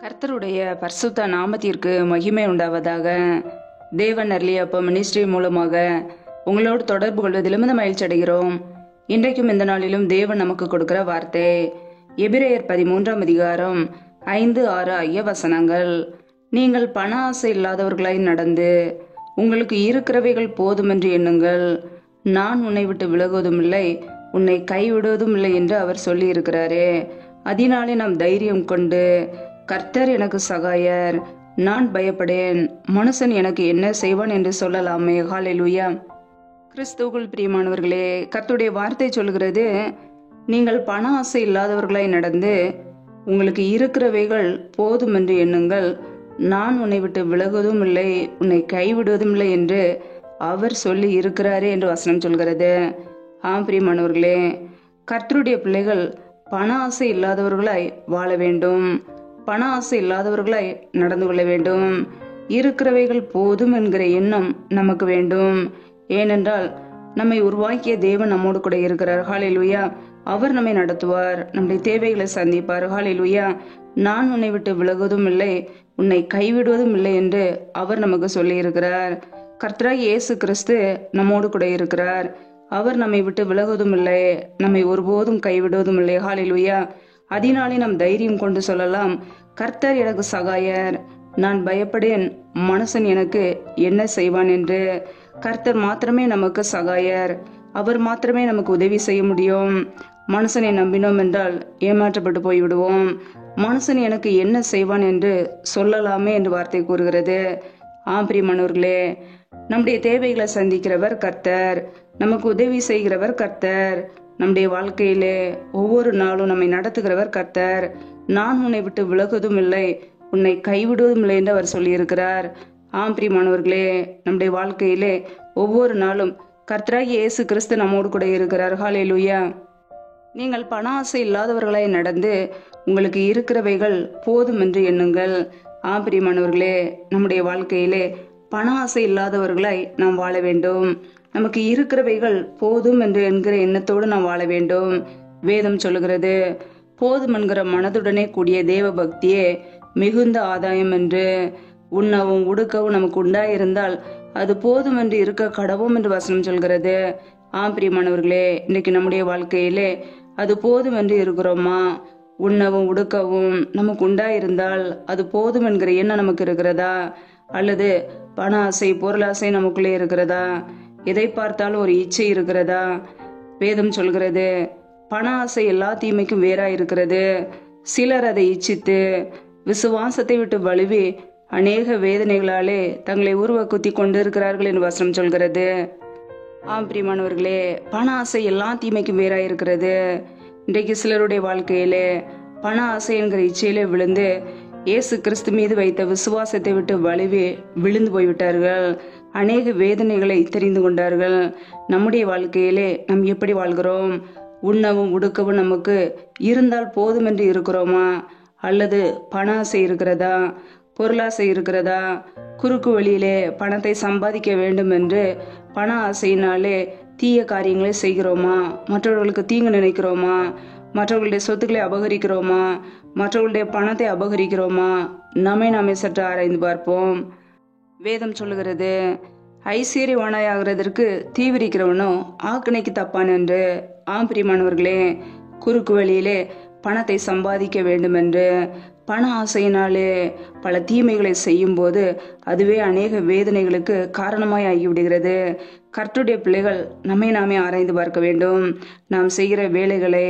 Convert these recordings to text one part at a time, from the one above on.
கர்த்தருடைய பரிசுத்த நாமத்திற்கு மகிமை உண்டாவதாக. தேவன் அருளியப்ப மினிஸ்ட்ரி மூலமாக உங்களோடு தொடர்பு கொள்வதிலும் மகிழ்ச்சி அடைகிறோம். இன்றைக்கும் இந்த நாளிலும் தேவன் நமக்கு கொடுக்கிற வார்த்தை எபிரேயர் 13ஆம் அதிகாரம் 5-6 ஆகிய வசனங்கள். நீங்கள் பண ஆசை இல்லாதவர்களாய் நடந்து உங்களுக்கு இருக்கிறவைகள் போதுமென்று எண்ணுங்கள். நான் உன்னை விட்டு விலகுவதும் இல்லை, உன்னை கைவிடுவதும் இல்லை என்று அவர் சொல்லி இருக்கிறாரே. அதனாலே நாம் தைரியம் கொண்டு, கர்த்தர் எனக்கு சகாயர், நான் பயப்படேன், மனுஷன் எனக்கு என்ன செய்வான் என்று சொல்லலாமே. ஹல்லேலூயா. கிறிஸ்துவுக்குள் பிரியமானவர்களே, கர்த்தருடைய வார்த்தை சொல்கிறது, நீங்கள் பண ஆசை இல்லாதவர்களாய் நடந்து உங்களுக்கு இருக்கிறவைகள் போதும் என்று எண்ணுங்கள். நான் உன்னை விட்டு விலகுவதும் இல்லை, உன்னை கைவிடுவதும் இல்லை என்று அவர் சொல்லி இருக்கிறாரே என்று வசனம் சொல்கிறது. பிரியமானவர்களே, கர்த்தருடைய பிள்ளைகள் பண ஆசை இல்லாதவர்களாய் வாழ வேண்டும், பண ஆசை இல்லாதவர்களாய் நடந்து கொள்ள வேண்டும். இருக்கிறவைகள் போதும் என்கிற எண்ணம் நமக்கு வேண்டும். ஏனென்றால் நம்மை உருவாக்கிய தேவன் நம்மோடு கூட இருக்கிறார். ஹல்லேலூயா. அவர் நம்மை நடத்துவார், நம்முடைய தேவைகளை சந்திப்பார். ஹல்லேலூயா. நான் உன்னை விட்டு விலகுவதும் இல்லை, உன்னை கைவிடுவதும் இல்லை என்று அவர் நமக்கு சொல்லி இருக்கிறார். கர்த்தராகிய இயேசு கிறிஸ்து நம்மோடு கூட இருக்கிறார். அவர் நம்மை விட்டு விலகுவதும் இல்லை, நம்மை ஒருபோதும் கைவிடுவதும் இல்லை. ஹல்லேலூயா. அதனாலே நாம் தைரியம் கொண்டு சொல்லலாம், கர்த்தர் எனக்கு சகாயர், நான் பயப்படேன், மனுஷன் எனக்கு என்ன செய்வான் என்று. கர்த்தர் மாத்திரமே நமக்கு சகாயர், அவர் மாத்திரமே நமக்கு உதவி செய்ய முடியும். மனுஷனை நம்பினோம் என்றால் ஏமாற்றப்பட்டு போய்விடுவோம். மனுஷன் எனக்கு என்ன செய்வான் என்று சொல்லலாமே என்று வார்த்தை கூறுகிறது. பிரியமானவர்களே, நம்முடைய தேவைகளை சந்திக்கிறவர் கர்த்தர், நமக்கு உதவி செய்கிறவர் கர்த்தர், நம்முடைய வாழ்க்கையிலே ஒவ்வொரு நாளும் நம்மை நடத்துகிறவர் கர்த்தர். நான் உன்னை விட்டு விலகுவதும் இல்லை, உன்னை கைவிடுவதும் இல்லை என்று அவர் சொல்லியிருக்கிறார். பிரியமானவர்களே, நம்முடைய வாழ்க்கையிலே ஒவ்வொரு நாளும் கர்த்தராகிய இயேசு கிறிஸ்து நம்மோடு கூட இருக்கிறார். ஹல்லேலூயா. நீங்கள் பண ஆசை இல்லாதவர்களாய் நடந்து உங்களுக்கு இருக்கிறவைகள் போதும் என்று எண்ணுங்கள். பிரியமானவர்களே, நம்முடைய வாழ்க்கையிலே பண ஆசை இல்லாதவர்களாய் நாம் வாழ வேண்டும். நமக்கு இருக்கிறவைகள் போதும் என்று என்கிற எண்ணத்தோடு நாம் வாழ வேண்டும். வேதம் சொல்லுகிறது, போதும் என்கிற மனதுடனே கூடிய தேவ பக்தியே மிகுந்த ஆதாயம் என்று. உண்ணவும் உடுக்கவும் நமக்கு உண்டாயிருந்தால் அது போதும் என்று இருக்க கடவும் என்று வசனம் சொல்கிறது. பிரியமானவர்களே, இன்னைக்கு நம்முடைய வாழ்க்கையிலே அது போதும் என்று இருக்கிறோமா? உண்ணவும் உடுக்கவும் நமக்கு உண்டாயிருந்தால் அது போதும் என்கிற எண்ணம் நமக்கு இருக்கிறதா? அல்லது பண ஆசை பொருளாசை நமக்குள்ளே இருக்கிறதா? எதை பார்த்தாலும் ஒரு இச்சை இருக்கிறதா? வேதம் சொல்கிறது, பண ஆசை எல்லா தீமைக்கும் வேறா இருக்கிறது. சிலர் அதை இச்சித்து விசுவாசத்தை விட்டு வலுவி அநேக வேதனைகளாலே தங்களை உருவ குத்தி கொண்டிருக்கிறார்கள் என்று வசனம் சொல்கிறது. பிரியமானவர்களே, பண ஆசை எல்லா தீமைக்கும் வேறா இருக்கிறது. இன்றைக்கு சிலருடைய வாழ்க்கையிலே பண ஆசை என்கிற இச்சையிலே விழுந்து இயேசு கிறிஸ்து மீது வைத்த விசுவாசத்தை விட்டு வலுவி விழுந்து போய்விட்டார்கள். அநேக வேதனைகளை தெரிந்து கொண்டார்கள். நம்முடைய வாழ்க்கையிலே நாம் எப்படி வாழ்கிறோம்? உண்ணவும் உடுக்கவும் நமக்கு இருந்தால் போதும் என்று இருக்கிறோமா? அல்லது பண ஆசை இருக்கிறதா? பொருளாசை இருக்கிறதா? குறுக்கு வழியிலே பணத்தை சம்பாதிக்க வேண்டும் என்று பண ஆசையினாலே தீய காரியங்களை செய்கிறோமா? மற்றவர்களுக்கு தீங்கு நினைக்கிறோமா? மற்றவர்களுடைய சொத்துக்களை அபகரிக்கிறோமா? மற்றவர்களுடைய பணத்தை அபகரிக்கிறோமா? நாமே சற்று ஆராய்ந்து பார்ப்போம். வேதம் சொல்லுகிறது, ஐஸ்வர்யவானாயாகிறதற்கு தீவிரிக்கிறவனோ ஆக்கினைக்கு தப்பான் என்று. பிரியமானவர்களே, குறுக்கு வழியிலே பணத்தை சம்பாதிக்க வேண்டும் என்று பண ஆசையினாலே பல தீமைகளை செய்யும் போது அதுவே அநேக வேதனைகளுக்கு காரணமாய் ஆகிவிடுகிறது. கர்த்தருடைய பிள்ளைகள் நாமே ஆராய்ந்து பார்க்க வேண்டும். நாம் செய்கிற வேலைகளை,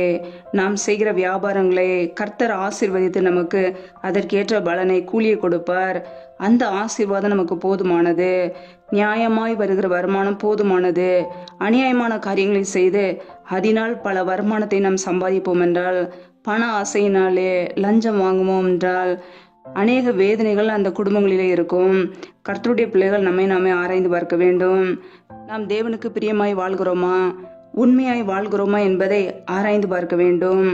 நாம் செய்கிற வியாபாரங்களை கர்த்தர் ஆசீர்வதித்து நமக்கு அதற்கேற்ற பலனை, கூலியை கொடுப்பார். அந்த ஆசீர்வாதம் நமக்கு போதுமானது. நியாயமாய் வருகிற வருமானம் போதுமானது. அநியாயமான காரியங்களை செய்து அதனால் பல வருமானத்தை நாம் சம்பாதிப்போம் என்றால், பண ஆசையினாலே லஞ்சம் வாங்குவோம் என்றால் அநேக வேதனைகள் அந்த குடும்பங்களிலே இருக்கும். கர்த்தருடைய பிள்ளைகள் நாமே ஆராய்ந்து பார்க்க வேண்டும். நாம் தேவனுக்கு பிரியமாய் வாழ்கிறோமா, உண்மையாய் வாழ்கிறோமா என்பதை ஆராய்ந்து பார்க்க வேண்டும்.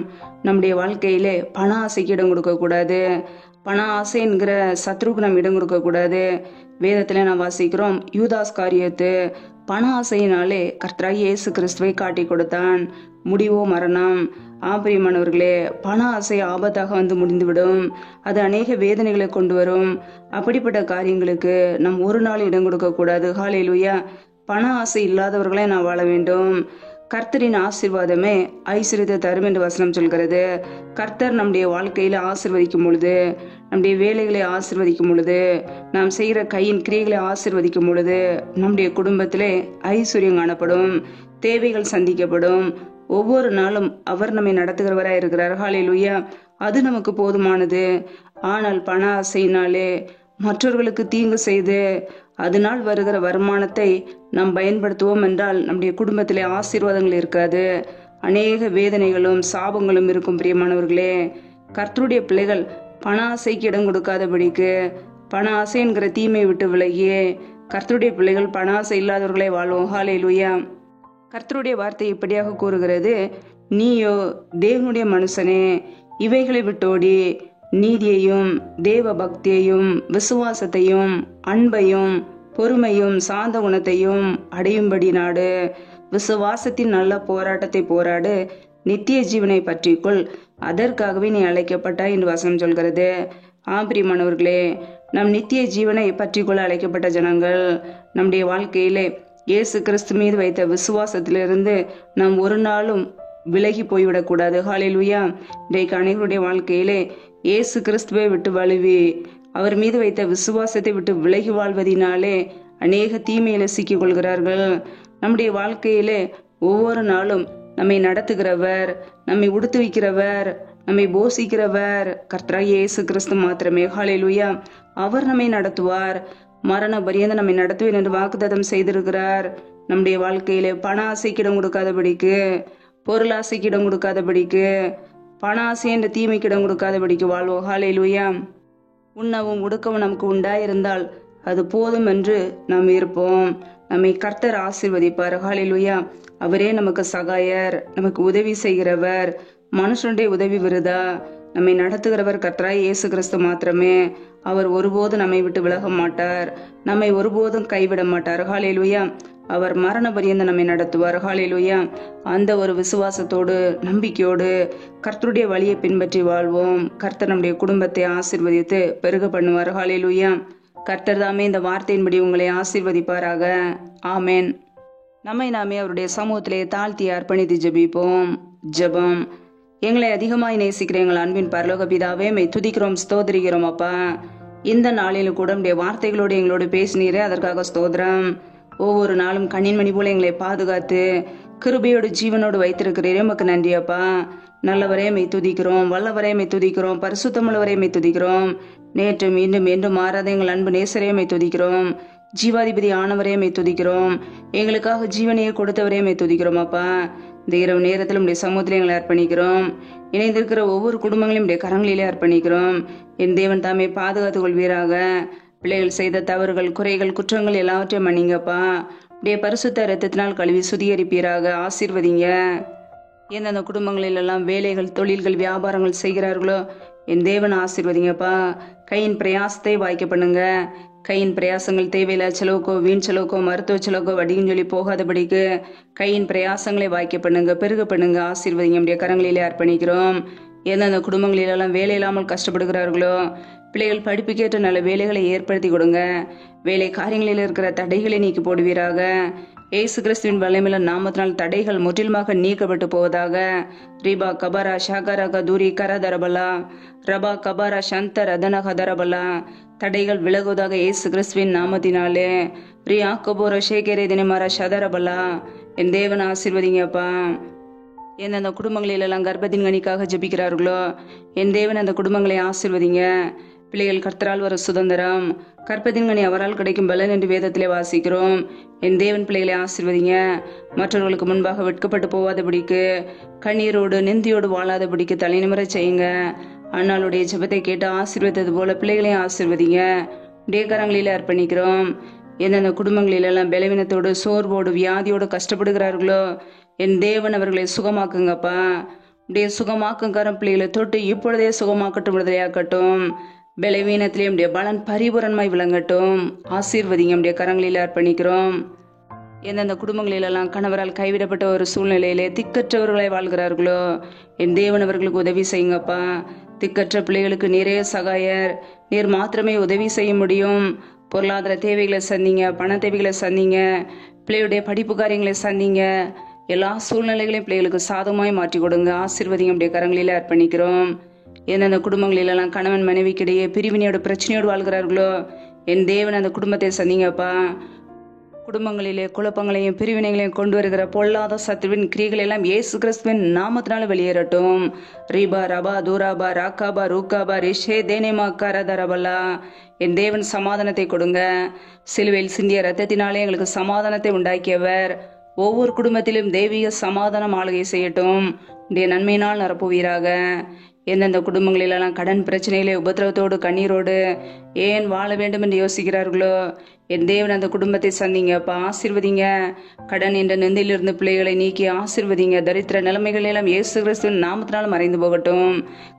நம்முடைய வாழ்க்கையிலே பண ஆசைக்கு இடம் கொடுக்க கூடாது. பண ஆசை என்கிற சத்ருக்கு நாம் இடம் கொடுக்க கூடாது. வேதத்திலே நாம் வாசிக்கிறோம், யூதாஸ் காரியத்து பண ஆசையினாலே கர்த்தராகிய இயேசு கிறிஸ்துவை காட்டி கொடுத்தான். முடிவோ மரணம். பிரியமானவர்களே, பண ஆசை ஆபத்தாக வந்து முடிந்துவிடும். அது அநேக வேதனைகளை கொண்டு வரும். அப்படிப்பட்ட காரியங்களுக்கு நாம் ஒரு நாள் இடம் கொடுக்க கூடாது. ஹல்லேலூயா. பண ஆசை இல்லாதவர்களே நாம் வாழ வேண்டும். கர்த்தரின் ஆசீர்வாதமே ஐஸ்வர்யத்தை தரும் என்று வசனம் சொல்கிறது. கர்த்தர் நம்முடைய வாழ்க்கையில ஆசீர்வதிக்கும் பொழுது, நம்முடைய வேலைகளை ஆசீர்வதிக்கும் பொழுது, நாம் செய்கிற கையின் கிரியைகளை ஆசீர்வதிக்கும் பொழுது, நம்முடைய குடும்பத்திலே ஐஸ்வர்யம் காணப்படும், தேவைகள் சந்திக்கப்படும். ஒவ்வொரு நாளும் அவர் நம்மை நடத்துகிறவராய் இருக்கிறார். ஹல்லேலூயா. அது நமக்கு போதுமானது. ஆனால் பண ஆசையினாலே மற்றவர்களுக்கு தீங்கு செய்து அதனால் வருகிற வருமானத்தை நாம் பயன்படுத்துவோம் என்றால் நம்முடைய குடும்பத்திலே ஆசீர்வாதங்கள் இருக்காது. அநேக வேதனைகளும் சாபங்களும் இருக்கும். பிரியமானவர்களே, கர்த்தருடைய பிள்ளைகள் பண ஆசைக்கு இடம் கொடுக்காதபடிக்கு, பண ஆசை என்கிற தீமையை விட்டு விலகி கர்த்தருடைய பிள்ளைகள் பண ஆசை இல்லாதவர்களே வாழ்வோம். ஹல்லேலூயா. கர்த்தருடைய வார்த்தை இப்படியாக கூறுகிறது, நீயோ தேவனுடைய மனுஷனே, இவைகளை விட்டோடி நீதியையும் தேவ பக்தியையும் விசுவாசத்தையும் அன்பையும் பொறுமையும் சாந்த குணத்தையும் அடையும்படி நாடு. விசுவாசத்தின் நல்ல போராட்டத்தை போராடு, நித்திய ஜீவனை பற்றிக்கொள், அதற்காகவே நீ அழைக்கப்பட்டாய் என்று வசனம் சொல்கிறது. பிரியமானவர்களே, நம் நித்திய ஜீவனை பற்றிக்கொள்ள அழைக்கப்பட்ட ஜனங்கள் நம்முடைய வாழ்க்கையிலே இயேசு கிறிஸ்து மீது வைத்த விசுவாசத்திலிருந்து நாம் ஒரு நாளும் விலகி போய்விடக்கூடாது. ஹல்லேலூயா. இன்றைக்கு அனைவருடைய வாழ்க்கையிலே இயேசு கிறிஸ்துவை விட்டு வழுவி அவர் மீது வைத்த விசுவாசத்தை விட்டு விலகி வாழ்வதினாலே அநேக தீமையில சிக்கிக் கொள்கிறார்கள். நம்முடைய வாழ்க்கையிலே ஒவ்வொரு நாளும் நம்மை நடத்துகிறவர், நம்மை உடுத்துவிக்கிறவர், நம்மை போஷிக்கிறவர் கர்த்தராகிய இயேசு கிறிஸ்து மாத்திரமே. ஹல்லேலூயா. அவர் நம்மை நடத்துவார். மரண பரியந்த நம்மை நடத்துவேன் என்று வாக்குத்தத்தம் செய்திருக்கிறார். நம்முடைய வாழ்க்கையிலே பண ஆசைக்கு இடம் கொடுக்காதபடிக்கு, பொருளாசைக்கு இடம் கொடுக்காதபடிக்கு, பண ஆசை என்ற தீமைக்கு இடம் கொடுக்காதபடிக்கு வாழ்வோம். ஹல்லேலூயா. உண்ணவும் உடுக்கவும் நமக்கு உண்டாயிருந்தால் அது போதும் என்று நாம் இருப்போம். நம்மை கர்த்தர் ஆசீர்வதிப்பார். ஹல்லேலூயா. அவரே நமக்கு சகாயர், நமக்கு உதவி செய்கிறவர். மனுஷனுடைய உதவி விருதா. நம்மை நடத்துகிறவர் கர்த்தராகிய இயேசு கிறிஸ்து மாத்திரமே. அவர் ஒருபோதும் நம்மை விட்டு விலக மாட்டார், நம்மை ஒருபோதும் கைவிட மாட்டார். ஹல்லேலூயா. அவர் மரண பரியந்த நம்மை நடத்துவார். ஹல்லேலூயா. அந்த ஒரு விசுவாசத்தோடு நம்பிக்கையோடு கர்த்தருடைய வழியை பின்பற்றி வாழ்வோம். கர்த்தர் நம்முடைய குடும்பத்தை ஆசீர்வதித்து பெருக பண்ணுவார். ஹல்லேலூயா. கர்த்தர் தாமே இந்த வார்த்தையின்படி உங்களை ஆசீர்வதிப்பாராக. ஆமேன். நம்மை நாமே அவருடைய சமூகத்திலே தாழ்த்தி அர்ப்பணித்து ஜெபிப்போம். ஜெபம். எங்களை அதிகமாய் நேசிக்கிற எங்கள் அன்பின் பரலோக பிதாவே, மெய் துதிக்கிறோம், ஸ்தோத்திரிக்கிறோம். அப்பா, இந்த நாளிலும் கூட உடைய வார்த்தைகளோடு எங்களோடு பேசினீரே, அதற்காக ஸ்தோத்திரம். ஒவ்வொரு நாளும் கண்ணின் மணி போல எங்களை பாதுகாத்து கிருபையோடு ஜீவனோடு வைத்திருக்கிறீரே, உமக்கு நன்றி அப்பா. நல்லவரே மெய் துதிக்கிறோம், வல்லவரே மெய் துதிக்கிறோம், பரிசுத்தமுள்ளவரே மெய் துதிக்கிறோம். நேற்று மீண்டும் என்றும் மாறாத எங்கள் அன்பு நேசரே மெய் துதிக்கிறோம். ஜீவாதிபதி ஆனவரே மெய் துதிக்கிறோம். எங்களுக்காக ஜீவனையே கொடுத்தவரே மெய் துதிக்கிறோம் அப்பா. இந்த இரவு நேரத்தில் உடைய சமூகத்தில் எங்களை அர்ப்பணிக்கிறோம். இணைந்திருக்கிற ஒவ்வொரு குடும்பங்களையும் உடைய கரங்களிலே அர்ப்பணிக்கிறோம். என் தேவன் தாமே பாதுகாத்துக் கொள்வீராக. பிள்ளைகள் செய்த தவறுகள், குறைகள், குற்றங்கள் எல்லாவற்றையும் மன்னிங்கப்பா. உடைய பரிசுத்த இரத்தத்தினால் கழுவி சுத்திகரிப்பீராக. ஆசீர்வதிங்க. எந்தெந்த குடும்பங்களில் எல்லாம் வேலைகள், தொழில்கள், வியாபாரங்கள் செய்கிறார்களோ என் தேவன் ஆசீர்வதிங்கப்பா. கையின் பிரயாசத்தை வாய்க்க பண்ணுங்க. கையின் பிரயாசங்கள் தேவையில்ல செலவுக்கோ, வீண் செலவுக்கோ, மருத்துவ செலவுக்கோ, வடியும் சொல்லி போகாதபடிக்கு கையின் பிரயாசங்களை வாய்க்க பண்ணுங்க, பெருக பண்ணுங்க. ஆசீர்வதிங்க. நம்முடைய கரங்களிலே அர்ப்பணிக்கிறோம். எந்தெந்த குடும்பங்களிலெல்லாம் வேலை இல்லாமல் கஷ்டப்படுகிறார்களோ பிள்ளைகள் படிப்புக்கேற்ற நல்ல வேலைகளை ஏற்படுத்தி கொடுங்க. வேலை காரியங்களில் இருக்கிற தடைகளை நீக்கி போடுவீராக. ஏசு கிறிஸ்துவின் வல்லமையுள்ள நாமத்தினால் தடைகள் முற்றிலுமாக நீக்கப்பட்டு போவதாக. ரிபா கபாரா ஷாகரக தூரி கரதரபலா ரபா கபாரா சந்த ரதனக தரபலா. தடைகள் விலகுவதாக ஏசு கிறிஸ்துவின் நாமத்தினாலே. ரியா கபோர ஷேகரே தினமாரா சதரபலா. என் தேவன் ஆசீர்வதிங்கப்பா. எந்தெந்த குடும்பங்களிலெல்லாம் கர்ப்பத்தின் கனிக்காக ஜெபிக்கிறார்களோ என் தேவன் அந்த குடும்பங்களை ஆசீர்வதிங்க. பிள்ளைகள் கர்த்தரால் வர சுதந்திரம், கற்பத்தின் கனி அவரால் கிடைக்கும் பலன் என்று வேதத்திலே வாசிக்கிறோம். என் தேவன் பிள்ளைகளை ஆசீர்வதிங்க. மற்றவர்களுக்கு முன்பாக வெட்கப்பட்டு போவாதபடிக்கு, கண்ணீரோடு நிந்தியோடு வாழாதபடிக்கு தலைநிமிர செய்யுங்க. அண்ணாளுடைய ஜெபத்தை கேட்டு ஆசீர்வதித்தது போல பிள்ளைகளையும் ஆசீர்வதிங்க. உடைய கரங்களிலே அர்ப்பணிக்கிறோம். எந்தெந்த குடும்பங்களிலெல்லாம் பலவீனத்தோடு, சோர்வோடு, வியாதியோடு கஷ்டப்படுகிறார்களோ என் தேவன் அவர்களை சுகமாக்குங்கப்பா. உடைய சுகமாக்கும் கரம் பிள்ளைகளை தொட்டு இப்பொழுதே சுகமாக்கட்டும், விடுதலையாக்கட்டும். பலவீனத்திலே உடைய பலன் பரிபூரணமாய் விளங்கட்டும். ஆசீர்வதிங்க. உடைய கரங்களில் அர்ப்பணிக்கிறோம். எந்தெந்த குடும்பங்களிலெல்லாம் கணவரால் கைவிடப்பட்ட ஒரு சூழ்நிலையிலே திக்கற்றவர்களை வாழ்கிறார்களோ என் தேவன் அவர்களுக்கு உதவி செய்யுங்கப்பா. திக்கற்ற பிள்ளைகளுக்கு நீரே சகாயர், நீர் மாத்திரமே உதவி செய்ய முடியும். பொருளாதார தேவைகளை சந்திங்க, பண தேவைகளை சந்திங்க, பிள்ளையுடைய படிப்பு காரியங்களை சந்திங்க. எல்லா சூழ்நிலைகளையும் பிள்ளைகளுக்கு சாதகமாய் மாற்றி கொடுங்க. ஆசீர்வதிங்க அப்படியே கரங்களிலே அர்ப்பணிக்கிறோம். எந்தெந்த குடும்பங்களிலெல்லாம் கணவன் மனைவிக்கிடையே பிரிவினையோட பிரச்சனையோடு வாழ்கிறார்களோ என் தேவன் அந்த குடும்பத்தை சந்திங்கப்பா. குடும்பங்களிலே குழப்பங்களையும் பிரிவினைகளையும் கொண்டு வருகிற பொல்லாத சத்துருவின் கிரியைகள் எல்லாம் இயேசு கிறிஸ்துவின் நாமத்தினால வெளியேறட்டும். ரீபா ரபா தூராபா ராக்காபா ரூக்காபா ரிஷே தேனேமா கரதரபலா. என் தேவன் சமாதானத்தை கொடுங்க. சிலுவையில் சிந்திய ரத்தத்தினாலே எங்களுக்கு சமாதானத்தை உண்டாக்கியவர். ஒவ்வொரு குடும்பத்திலும் தெய்வீக சமாதானம் ஆளுகை செய்யட்டும். உடைய நன்மையினால் நிரப்புவீராக. எந்தெந்த குடும்பங்களிலெல்லாம் கடன் பிரச்சனையிலே உபத்திரவத்தோடு கண்ணீரோடு ஏன் வாழ வேண்டும் என்று யோசிக்கிறார்களோ என் தேவன் அந்த குடும்பத்தை சந்திங்கப்பா. ஆசீர்வதிங்க. கடன் என்ற நெந்திலிருந்து பிள்ளைகளை நீக்கி ஆசீர்வதிங்க. தரித்திர நிலைமைகள் எல்லாம் இயேசு கிறிஸ்துவின் நாமத்தினால் மறைந்து போகட்டும்.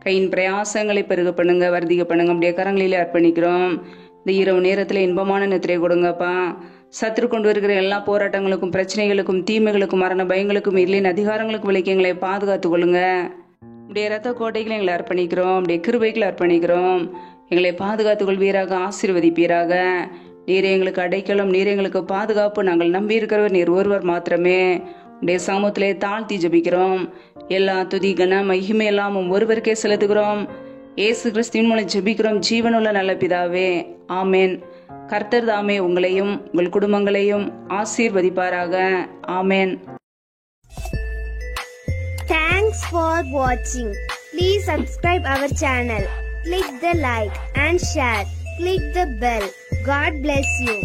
கையின் பிரயாசங்களை பெருக பண்ணுங்க, வர்த்திக பண்ணுங்க. அப்படியே கரங்களிலே அர்ப்பணிக்கிறோம். இந்த இரவு நேரத்தில் இன்பமான நித்திரை கொடுங்கப்பா. சத்துரு கொண்டு வருகிற எல்லா போராட்டங்களுக்கும் பிரச்சனைகளுக்கும் தீமைகளுக்கும் மரண பயங்களுக்கும் இல்லையின் அதிகாரங்களுக்கும் விலைக்கு எங்களை பாதுகாத்துக் கொள்ளுங்க. உடைய ரத்த கோட்டைகளை எங்களை அர்ப்பணிக்கிறோம். உடைய கிருபைகளை அர்ப்பணிக்கிறோம். எங்களை பாதுகாத்துக் கொள்வீராக, ஆசீர்வதிப்பீராக. நீரே எங்களுக்கு அடைக்கலம், நீரே எங்களுக்கு பாதுகாப்பு. நாங்கள் நம்பி இருக்கிறவர் நீர் ஒருவர் மாத்திரமே. உடைய சமூகத்திலே தாழ்த்தி ஜபிக்கிறோம். எல்லா துதி கன மகிமை எல்லாமும் ஒருவருக்கே செலுத்துகிறோம். இயேசு கிறிஸ்துவின் மூலம் ஜெபிக்கிறோம் ஜீவனுள்ள நல்ல பிதாவே, ஆமேன். கர்த்தர் தாமே உங்களையும் உங்கள் குடும்பங்களையும் ஆசீர்வதிப்பாராக. ஆமேன். Thanks for watching. Please subscribe our channel. Click the like and share. Click the bell. God bless you.